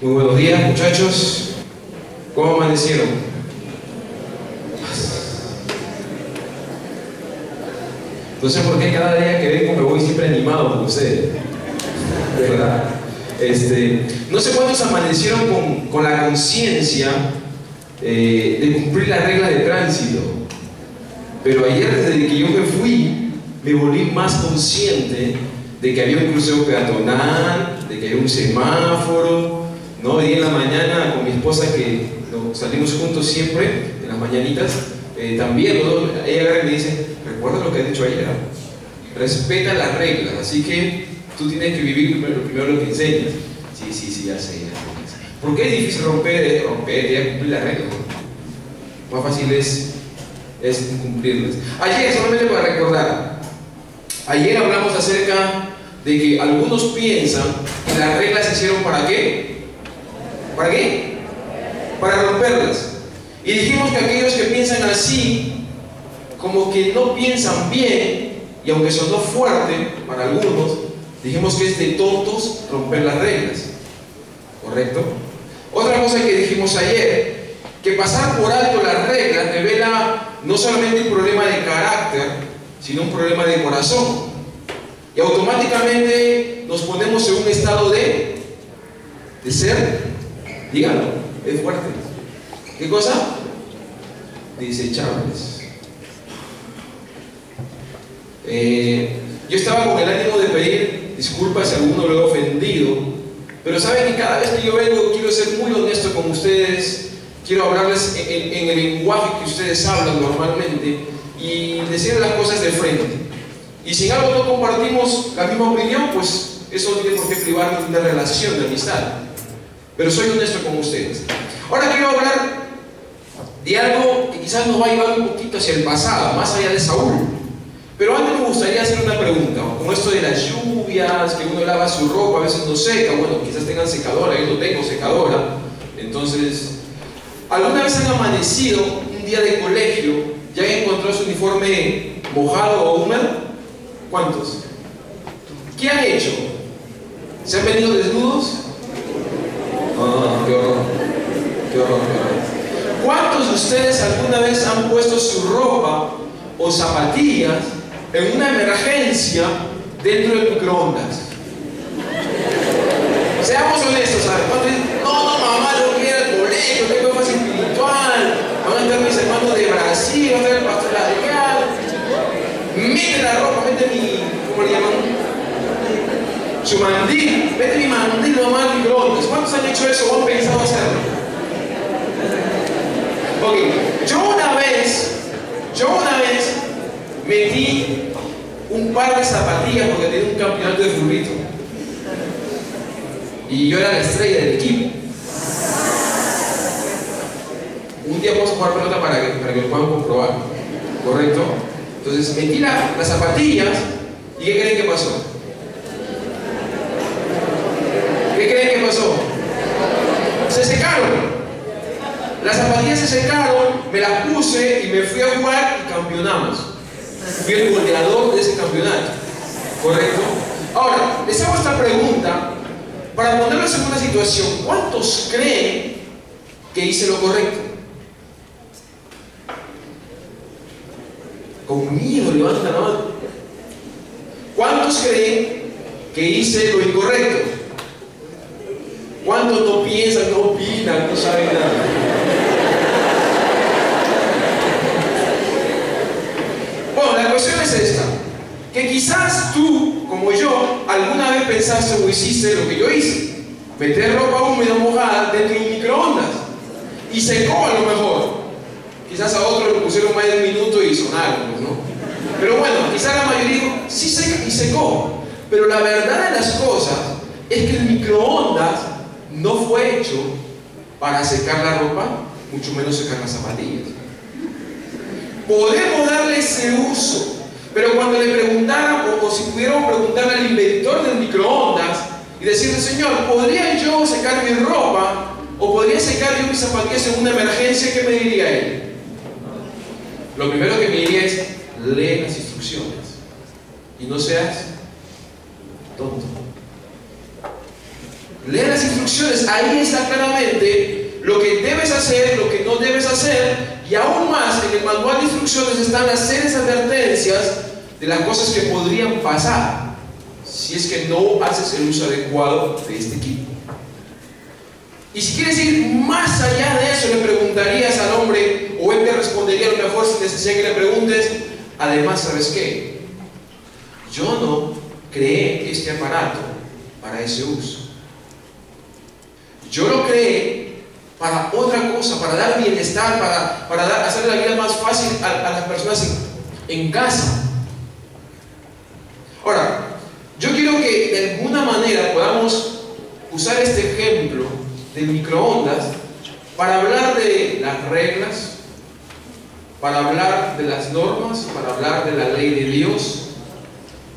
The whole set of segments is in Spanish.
Muy buenos días, muchachos. ¿Cómo amanecieron? No sé por qué cada día que vengo me voy siempre animado con ustedes. De verdad. No sé cuántos amanecieron con la conciencia de cumplir la regla de tránsito. Pero ayer, desde que yo me fui, me volví más consciente de que había un crucero peatonal, de que había un semáforo, ¿no? Y en la mañana con mi esposa, que salimos juntos siempre, en las mañanitas, también, ¿no? Ella agarra y me dice: recuerda lo que has dicho ayer, respeta las reglas, así que tú tienes que vivir primero lo que enseñas. Sí, ya sé. ¿Por qué es difícil romper, ya cumplir las reglas? Más fácil es cumplirlas. Ayer, solamente para recordar, ayer hablamos acerca de que algunos piensan que las reglas se hicieron ¿para qué? ¿Para qué? Para romperlas. Y dijimos que aquellos que piensan así, como que no piensan bien, y aunque sonó fuerte para algunos, dijimos que es de tontos romper las reglas. ¿Correcto? Otra cosa que dijimos ayer, que pasar por alto las reglas revela no solamente un problema de carácter, sino un problema de corazón. Y automáticamente nos ponemos en un estado de ser, díganlo, es fuerte. ¿Qué cosa? Desechables. Yo estaba con el ánimo de pedir disculpas si alguno lo he ofendido, pero saben que cada vez que yo vengo quiero ser muy honesto con ustedes, quiero hablarles en el lenguaje que ustedes hablan normalmente y decirles las cosas de frente. Y si en algo no compartimos la misma opinión, pues eso no tiene por qué privarnos de una relación de amistad. Pero soy honesto con ustedes. Ahora quiero hablar de algo que quizás nos va a llevar un poquito hacia el pasado, más allá de Saúl. Pero antes me gustaría hacer una pregunta. Con esto de las lluvias, que uno lava su ropa, a veces no seca, bueno, quizás tengan secadora, yo no tengo secadora. Entonces, ¿alguna vez han amanecido un día de colegio y han encontrado su uniforme mojado o húmedo? ¿Cuántos? ¿Qué han hecho? ¿Se han venido desnudos? Ah, qué horror. Qué horror. ¿Cuántos de ustedes alguna vez han puesto su ropa o zapatillas en una emergencia dentro del microondas? Seamos honestos, ¿sabes? No, mamá, yo quiero ir al colegio, tengo más espiritual, van a estar mis hermanos de Brasil, va a estar el pastor Adrián. Mete la ropa, mete mi, ¿cómo le llaman? Su mandil, mete mi mandil nomás al microondas. ¿Cuántos han hecho eso o han pensado hacerlo? Ok, yo una vez metí un par de zapatillas porque tenía un campeonato de fulbito y yo era la estrella del equipo. Un día vamos a jugar pelota para que lo puedan comprobar, ¿correcto? Entonces metí las zapatillas y ¿qué creen que pasó? ¿Qué creen que pasó? Se secaron. Las zapatillas se secaron, me las puse y me fui a jugar y campeonamos. Fui el goleador de ese campeonato, ¿correcto? Ahora, les hago esta pregunta para ponerlos en una situación. ¿Cuántos creen que hice lo correcto? Conmigo, levanten la mano. ¿Cuántos creen que hice lo incorrecto? ¿Cuántos no piensan, no opinan, no saben nada? Bueno, la cuestión es esta, que quizás tú, como yo, alguna vez pensaste o hiciste lo que yo hice, meter ropa húmeda mojada dentro de un microondas y secó a lo mejor. Quizás a otro le pusieron más de un minuto y sonaron, ¿no? Pero bueno, quizás la mayoría dijo, sí seca y secó. Pero la verdad de las cosas es que el microondas no fue hecho para secar la ropa, mucho menos secar las zapatillas. Podemos darle ese uso, pero cuando le preguntaran, o si pudiéramos preguntarle al inventor del microondas y decirle: Señor, ¿podría yo secar mi ropa o podría secar yo mis zapatillas en una emergencia? ¿Qué me diría él? Lo primero que me diría es: lee las instrucciones y no seas tonto. Lea las instrucciones, ahí está claramente lo que debes hacer, lo que no debes hacer, y aún más en el manual de instrucciones están las serias advertencias de las cosas que podrían pasar si es que no haces el uso adecuado de este equipo. Y si quieres ir más allá de eso, le preguntarías al hombre, o él te respondería a lo mejor sin necesidad que le preguntes: además, ¿sabes qué? Yo no creé este aparato para ese uso. Yo lo creé para otra cosa, para dar bienestar, para hacer la vida más fácil a las personas en casa. Ahora, yo quiero que de alguna manera podamos usar este ejemplo del microondas para hablar de las reglas, para hablar de las normas, para hablar de la ley de Dios,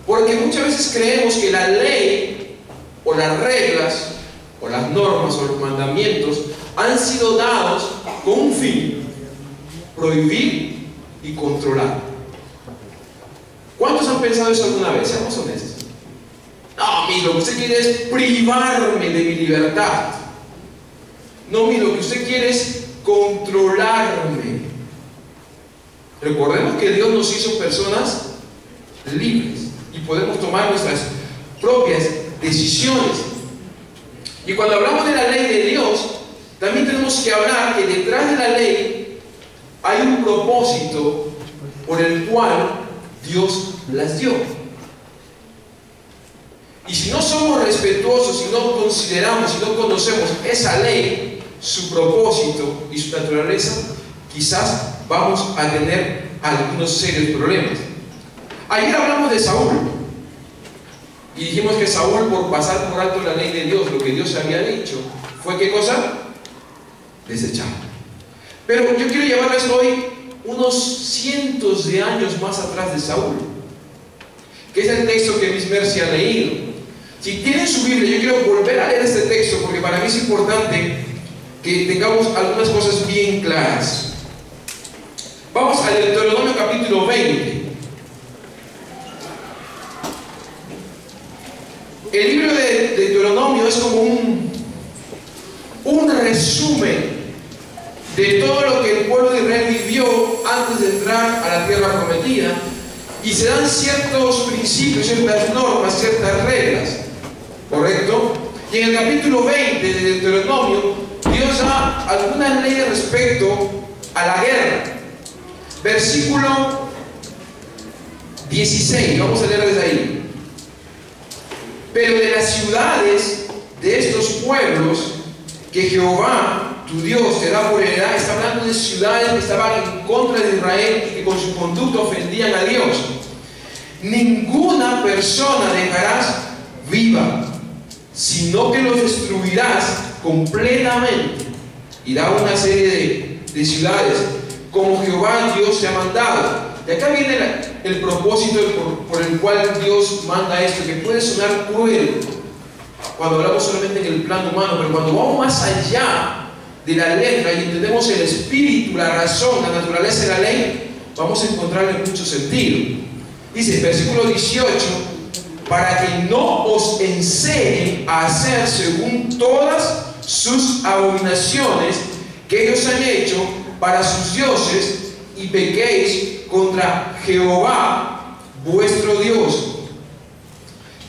porque muchas veces creemos que la ley o las reglas o las normas o los mandamientos han sido dados con un fin: prohibir y controlar. ¿Cuántos han pensado eso alguna vez? Seamos honestos. No, mire, lo que usted quiere es privarme de mi libertad. No, mire, lo que usted quiere es controlarme. Recordemos que Dios nos hizo personas libres y podemos tomar nuestras propias decisiones. Y cuando hablamos de la ley de Dios, también tenemos que hablar que detrás de la ley hay un propósito por el cual Dios las dio. Y si no somos respetuosos, si no consideramos, si no conocemos esa ley, su propósito y su naturaleza, quizás vamos a tener algunos serios problemas. Ayer hablamos de Saúl y dijimos que Saúl, por pasar por alto la ley de Dios, lo que Dios había dicho, fue ¿qué cosa? Desechado. Pero yo quiero llevarles hoy unos cientos de años más atrás de Saúl, que es el texto que Miss Mercy ha leído. Si tienen su Biblia, yo quiero volver a leer este texto porque para mí es importante que tengamos algunas cosas bien claras. Vamos al Deuteronomio capítulo 20. El libro de Deuteronomio es como un resumen de todo lo que el pueblo de Israel vivió antes de entrar a la tierra prometida, y se dan ciertos principios, ciertas normas, ciertas reglas, ¿correcto? Y en el capítulo 20 de Deuteronomio, Dios da algunas leyes respecto a la guerra. Versículo 16, vamos a leer desde ahí. Pero de las ciudades de estos pueblos que Jehová tu Dios te da por heredad, está hablando de ciudades que estaban en contra de Israel y que con su conducta ofendían a Dios, ninguna persona dejarás viva, sino que los destruirás completamente. Y da una serie de ciudades como Jehová Dios te ha mandado. De acá viene el propósito por el cual Dios manda esto, que puede sonar cruel cuando hablamos solamente en el plano humano, pero cuando vamos más allá de la letra y entendemos el espíritu, la razón, la naturaleza de la ley, vamos a encontrarle mucho sentido. Dice, versículo 18: para que no os enseñen a hacer según todas sus abominaciones que ellos han hecho para sus dioses, y pequéis contra Jehová vuestro Dios.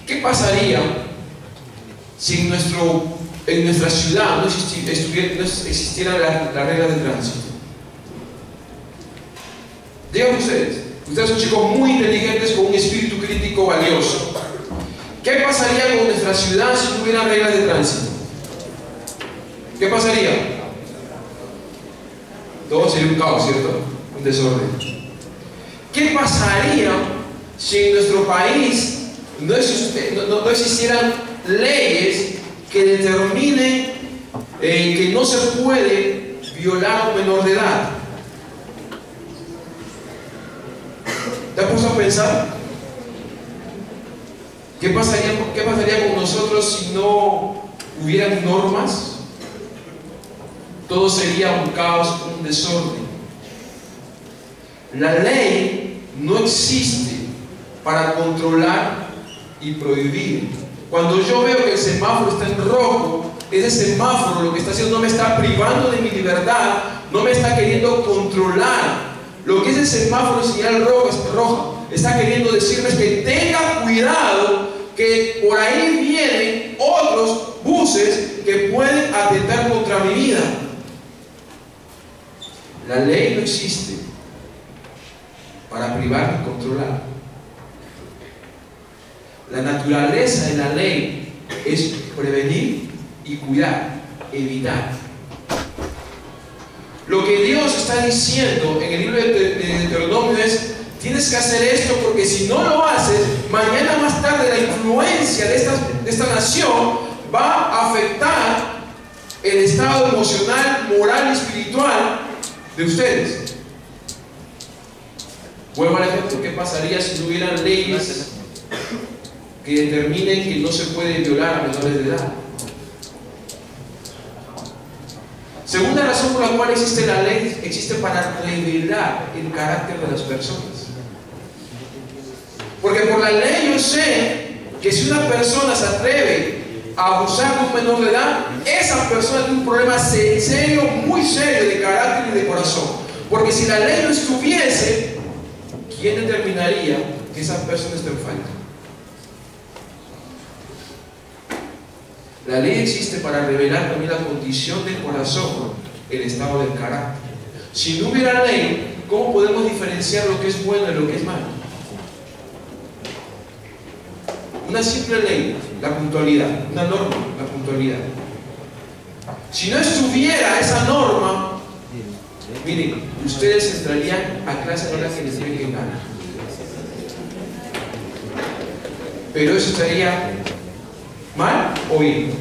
¿Qué pasaría si en nuestra ciudad no existieran las reglas de tránsito? Díganme ustedes son chicos muy inteligentes con un espíritu crítico valioso. ¿Qué pasaría con nuestra ciudad si no hubiera reglas de tránsito? ¿Qué pasaría? Todo sería un caos, ¿cierto? Un desorden. ¿Qué pasaría si en nuestro país no existieran leyes que determinen que no se puede violar a un menor de edad? ¿Te has puesto a pensar? ¿Qué pasaría con nosotros si no hubieran normas? Todo sería un caos, un desorden. La ley no existe para controlar y prohibir. Cuando yo veo que el semáforo está en rojo, ese semáforo lo que está haciendo no me está privando de mi libertad, no me está queriendo controlar. Lo que es el semáforo señal roja está queriendo decirme es que tenga cuidado, que por ahí vienen otros buses que pueden atentar contra mi vida. La ley no existe para privar y controlar. La naturaleza de la ley es prevenir y cuidar, evitar. Lo que Dios está diciendo en el libro de Deuteronomio es: tienes que hacer esto, porque si no lo haces, mañana más tarde la influencia de esta nación va a afectar el estado emocional, moral y espiritual de ustedes. Vuelvo al ejemplo: ¿qué pasaría si no hubieran leyes que determinen que no se puede violar a menores de edad? Segunda razón por la cual existe la ley, existe para revelar el carácter de las personas. Porque por la ley yo sé que si una persona se atreve a abusar de un menor de edad, esa persona tiene un problema serio, muy serio de carácter y de corazón. Porque si la ley no estuviese, ¿quién determinaría que esa persona está en falta? La ley existe para revelar también la condición del corazón, el estado del carácter. Si no hubiera ley, ¿cómo podemos diferenciar lo que es bueno y lo que es malo? Una simple ley, la puntualidad. Una norma, la puntualidad. Si no estuviera esa norma, miren, ustedes entrarían a clase a la que les tienen que ganar. Pero eso estaría ¿mal o bien?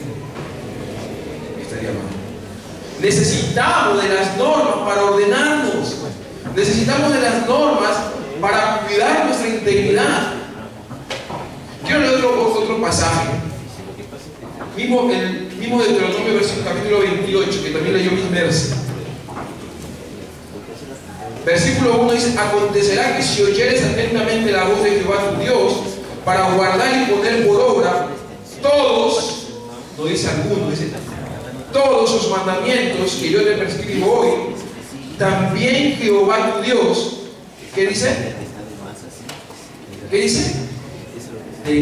Estaría mal. Necesitamos de las normas para ordenarnos. Necesitamos de las normas para cuidar nuestra integridad. Quiero leer otro pasaje. El mismo Deuteronomio, capítulo 28, que también leyó mis versos. Versículo 1 dice: acontecerá que si oyeres atentamente la voz de Jehová tu Dios, para guardar y poner por obra todos, no dice algunos, dice todos sus mandamientos que yo te prescribo hoy, también Jehová tu Dios, ¿qué dice? ¿Qué dice? Te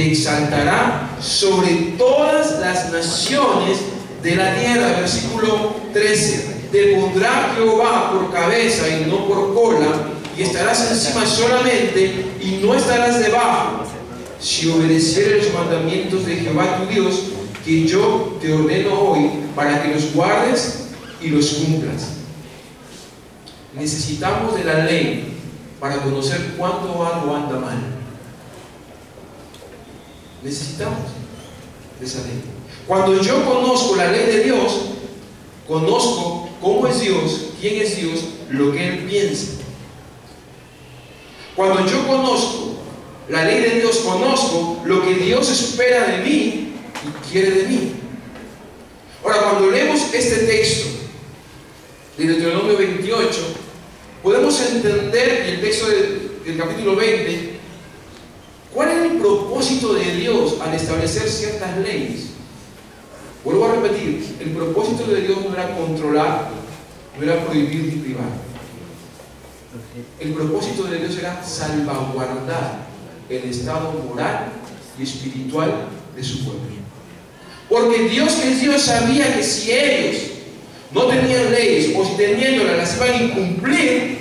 exaltará sobre todas las naciones de la tierra. Versículo 13: te pondrá Jehová por cabeza y no por cola, y estarás encima solamente y no estarás debajo, si obedecieres los mandamientos de Jehová tu Dios, que yo te ordeno hoy, para que los guardes y los cumplas. Necesitamos de la ley para conocer cuándo algo anda mal. Necesitamos de esa ley. Cuando yo conozco la ley de Dios, conozco cómo es Dios, quién es Dios, lo que Él piensa. Cuando yo conozco la ley de Dios, conozco lo que Dios espera de mí y quiere de mí. Ahora, cuando leemos este texto de Deuteronomio 28, podemos entender el texto del capítulo 20, cuál es el propósito de Dios al establecer ciertas leyes. Vuelvo a repetir, el propósito de Dios no era controlar, no era prohibir ni privar. El propósito de Dios era salvaguardar el estado moral y espiritual de su pueblo. Porque Dios, que es Dios, sabía que si ellos no tenían leyes, o si teniéndolas las iban a incumplir,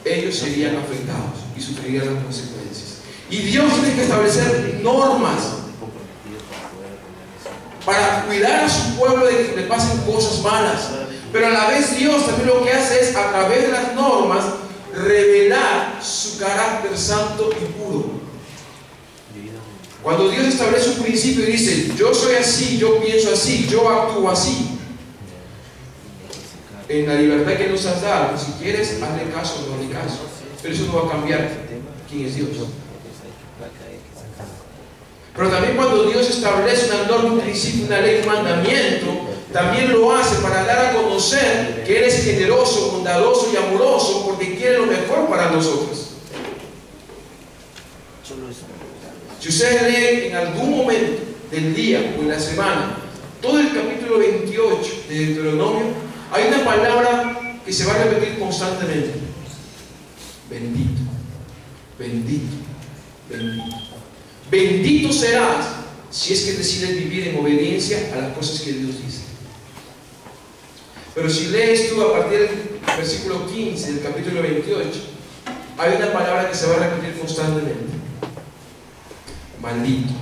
ellos serían afectados y sufrirían las consecuencias. Y Dios tiene que establecer normas para cuidar a su pueblo de que le pasen cosas malas. Pero a la vez Dios también lo que hace es, a través de las normas, revelar su carácter santo y puro. Cuando Dios establece un principio y dice: yo soy así, yo pienso así, yo actúo así, en la libertad que nos has dado, si quieres, hazle caso o no hazle caso, pero eso no va a cambiar quién es Dios. Pero también cuando Dios establece una norma, un principio, una ley, un mandamiento, también lo hace para dar a conocer que Él es generoso, bondadoso y amoroso, porque quiere lo mejor para nosotros. Si ustedes leen en algún momento del día o en la semana todo el capítulo 28 de Deuteronomio, hay una palabra que se va a repetir constantemente: bendito, bendito, bendito. Bendito serás si es que decides vivir en obediencia a las cosas que Dios dice. Pero si lees tú a partir del versículo 15 del capítulo 28, hay una palabra que se va a repetir constantemente: maldito,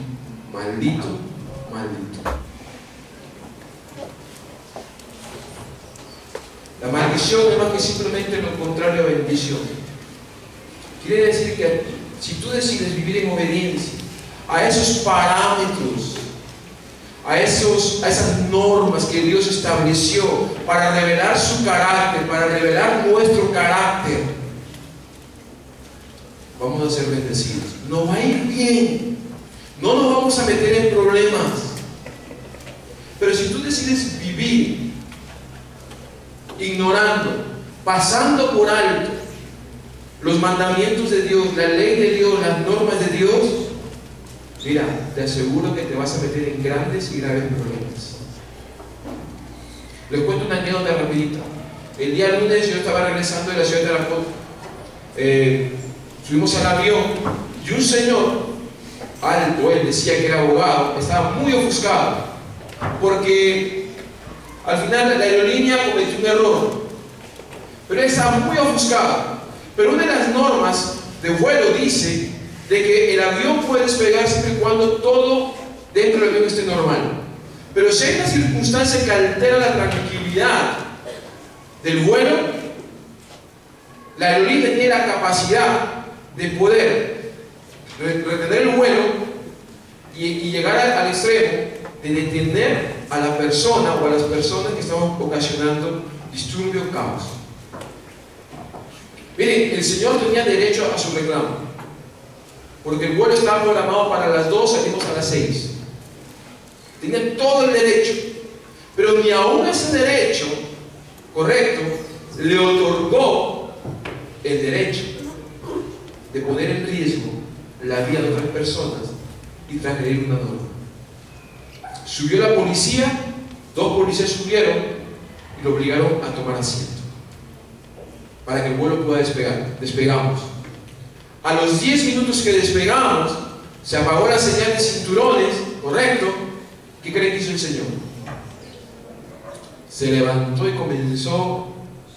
maldito, maldito. La maldición es más que simplemente lo contrario a bendición. Quiere decir que si tú decides vivir en obediencia a esos parámetros, a esas normas que Dios estableció para revelar su carácter, para revelar nuestro carácter, vamos a ser bendecidos. Nos va a ir bien, no nos vamos a meter en problemas. Pero si tú decides vivir ignorando, pasando por alto los mandamientos de Dios, la ley de Dios, las normas de Dios, mira, te aseguro que te vas a meter en grandes y graves problemas. Les cuento una anécdota rapidita. El día lunes yo estaba regresando de la ciudad de Aracot. Subimos al avión y un señor alto, él decía que era abogado, estaba muy ofuscado porque al final la aerolínea cometió un error, pero él estaba muy ofuscado. Pero una de las normas de vuelo dice de que el avión puede despegar siempre y cuando todo dentro del avión esté normal. Pero si hay una circunstancia que altera la tranquilidad del vuelo, la aerolínea tiene la capacidad de poder retener el vuelo y llegar al extremo de detener a la persona o a las personas que estaban ocasionando disturbio, caos. Miren, el Señor tenía derecho a su reclamo, porque el vuelo estaba programado para las 2, salimos a las 6. Tenía todo el derecho, pero ni aún ese derecho, correcto, le otorgó el derecho de poner en riesgo la vida de otras personas y transgredir una norma. Subió la policía, 2 policías subieron y lo obligaron a tomar asiento para que el vuelo pueda despegar. Despegamos. A los 10 minutos que despegamos, se apagó la señal de cinturones, correcto. ¿Qué creen que hizo el Señor? Se levantó y comenzó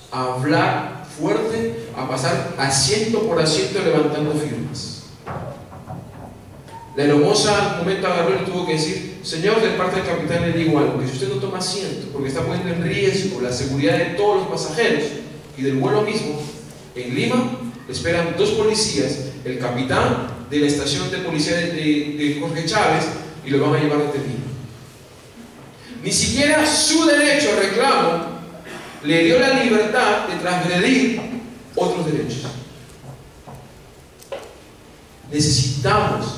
a hablar fuerte, a pasar asiento por asiento levantando firmas. La hermosa al momento agarró y tuvo que decir: Señor, de parte del capitán le digo algo, que si usted no toma asiento porque está poniendo en riesgo la seguridad de todos los pasajeros y del vuelo mismo, en Lima le esperan 2 policías, el capitán de la estación de policía de Jorge Chávez, y lo van a llevar detenido. Ni siquiera su derecho al reclamo le dio la libertad de transgredir otros derechos. Necesitamos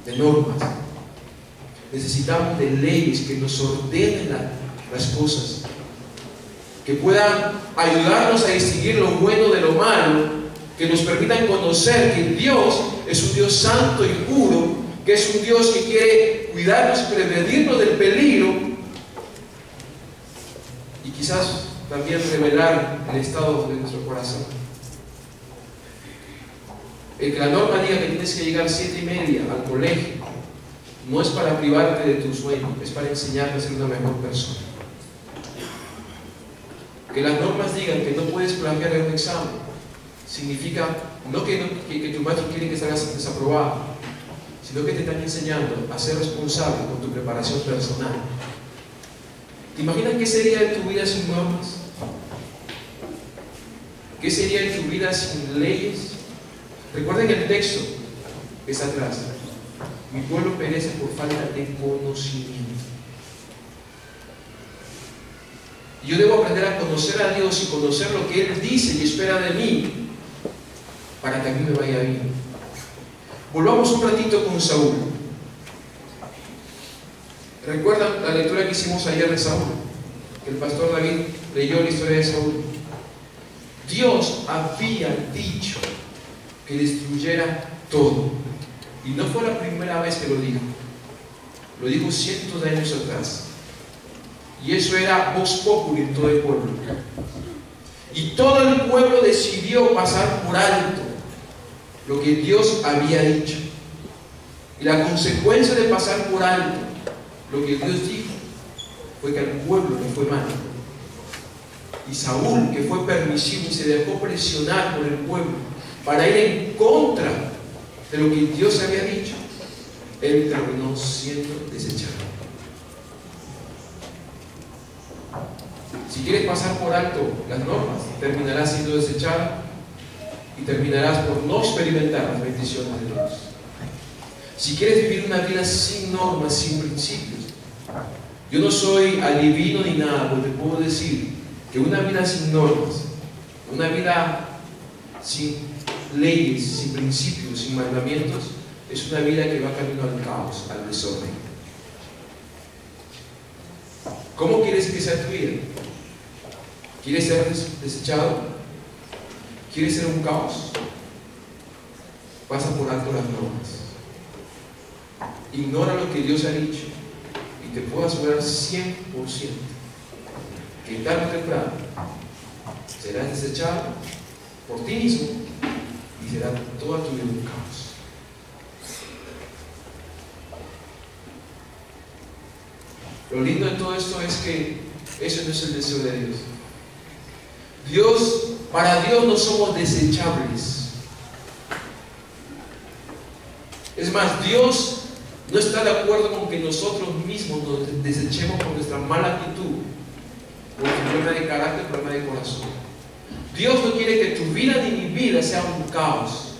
de normas, necesitamos de leyes que nos ordenen las cosas, que puedan ayudarnos a distinguir lo bueno de lo malo, que nos permitan conocer que Dios es un Dios santo y puro, que es un Dios que quiere cuidarnos y prevenirnos del peligro, y quizás también revelar el estado de nuestro corazón. El que la norma diga que tienes que llegar 7:30 al colegio no es para privarte de tu sueño, es para enseñarte a ser una mejor persona. Que las normas digan que no puedes plagiar en un examen significa no que tu maestro quiere que salgas desaprobado, sino que te están enseñando a ser responsable con tu preparación personal. ¿Te imaginas qué sería de tu vida sin normas? ¿Qué sería de tu vida sin leyes? Recuerden el texto que está atrás: mi pueblo perece por falta de conocimiento. Y yo debo aprender a conocer a Dios y conocer lo que Él dice y espera de mí para que a mí me vaya bien. Volvamos un ratito con Saúl. ¿Recuerdan la lectura que hicimos ayer de Saúl? Que el pastor David leyó la historia de Saúl. Dios había dicho que destruyera todo. Y no fue la primera vez que lo dijo cientos de años atrás. Y eso era vox populi en todo el pueblo. Y todo el pueblo decidió pasar por alto lo que Dios había dicho. Y la consecuencia de pasar por alto lo que Dios dijo fue que al pueblo le fue mal. Y Saúl, que fue permisivo y se dejó presionar por el pueblo para ir en contra de lo que Dios había dicho, él terminó siendo desechado. Si quieres pasar por alto las normas, terminarás siendo desechado y terminarás por no experimentar las bendiciones de Dios. Si quieres vivir una vida sin normas, sin principios, yo no soy adivino ni nada, pero te puedo decir que una vida sin normas, una vida sin leyes, sin principios, sin mandamientos, es una vida que va camino al caos, al desorden. ¿Cómo quieres que sea tu vida? ¿Quieres ser desechado? ¿Quieres ser un caos? Pasa por alto las normas. Ignora lo que Dios ha dicho y te puedo asegurar 100% que tarde o temprano serás desechado por ti mismo y será toda tu vida un caos. Lo lindo de todo esto es que eso no es el deseo de Dios. Para Dios no somos desechables. Es más, Dios no está de acuerdo con que nosotros mismos nos desechemos por nuestra mala actitud, por nuestro problema de carácter, problema de corazón. Dios no quiere que tu vida ni mi vida sea un caos,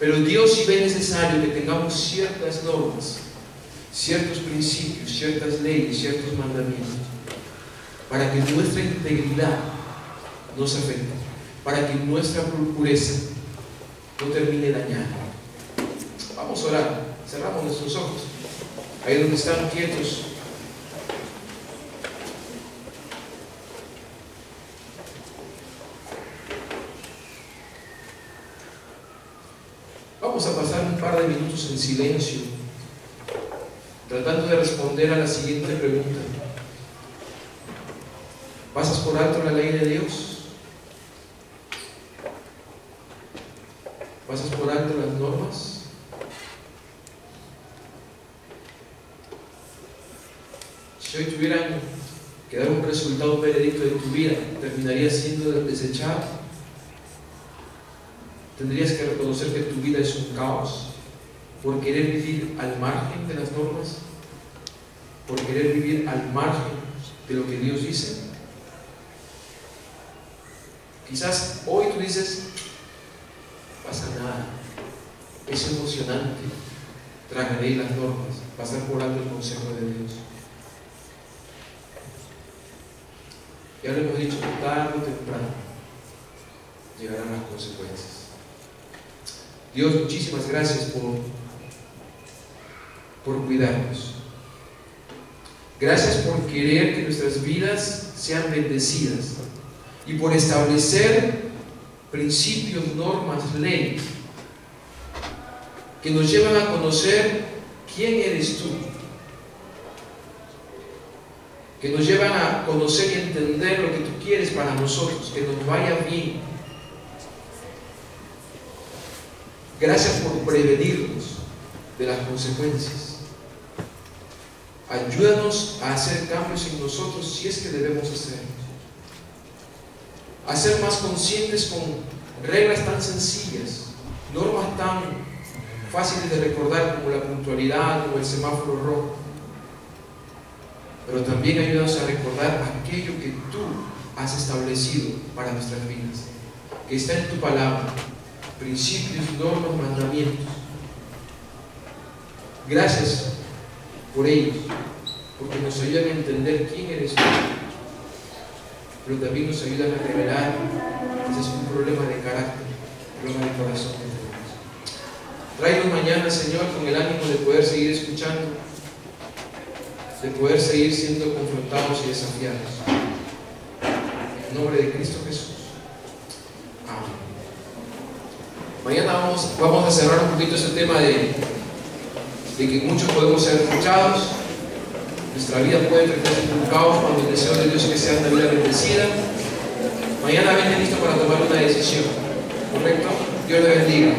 pero Dios sí ve necesario que tengamos ciertas normas, ciertos principios, ciertas leyes, ciertos mandamientos, para que nuestra integridad no se afecte, para que nuestra pureza no termine dañada. Vamos a orar. Cerramos nuestros ojos. Ahí donde están quietos. Vamos a pasar un par de minutos en silencio, tratando de responder a la siguiente pregunta. ¿Pasas por alto la ley de Dios? ¿Pasas por alto las normas? Si hoy tuvieran que dar un resultado veredicto de tu vida, ¿terminarías siendo desechado? ¿Tendrías que reconocer que tu vida es un caos por querer vivir al margen de las normas? ¿Por querer vivir al margen de lo que Dios dice? Quizás hoy tú dices, no pasa nada, es emocionante, tragaré las normas, pasar por alto el consejo de Dios. Ya lo hemos dicho, tarde o temprano llegarán las consecuencias. Dios, muchísimas gracias por cuidarnos. Gracias por querer que nuestras vidas sean bendecidas y por establecer principios, normas, leyes que nos llevan a conocer quién eres tú, que nos llevan a conocer y entender lo que tú quieres para nosotros, que nos vaya bien. Gracias por prevenirnos de las consecuencias. Ayúdanos a hacer cambios en nosotros si es que debemos hacerlos. A ser más conscientes con reglas tan sencillas, normas tan fáciles de recordar como la puntualidad o el semáforo rojo. Pero también ayúdanos a recordar aquello que tú has establecido para nuestras vidas, que está en tu palabra, principios, normas, mandamientos. Gracias por ellos, porque nos ayudan a entender quién eres tú, pero también nos ayudan a revelar que ese es un problema de carácter, un problema de corazón que tenemos. Tráenos mañana, Señor, con el ánimo de poder seguir escuchando, de poder seguir siendo confrontados y desafiados. En nombre de Cristo Jesús. Amén. Mañana vamos a cerrar un poquito ese tema de que muchos podemos ser escuchados. Nuestra vida puede terminar en un caos cuando el deseo de Dios es que sea una vida bendecida. Mañana vente listo para tomar una decisión, ¿correcto? Dios le bendiga.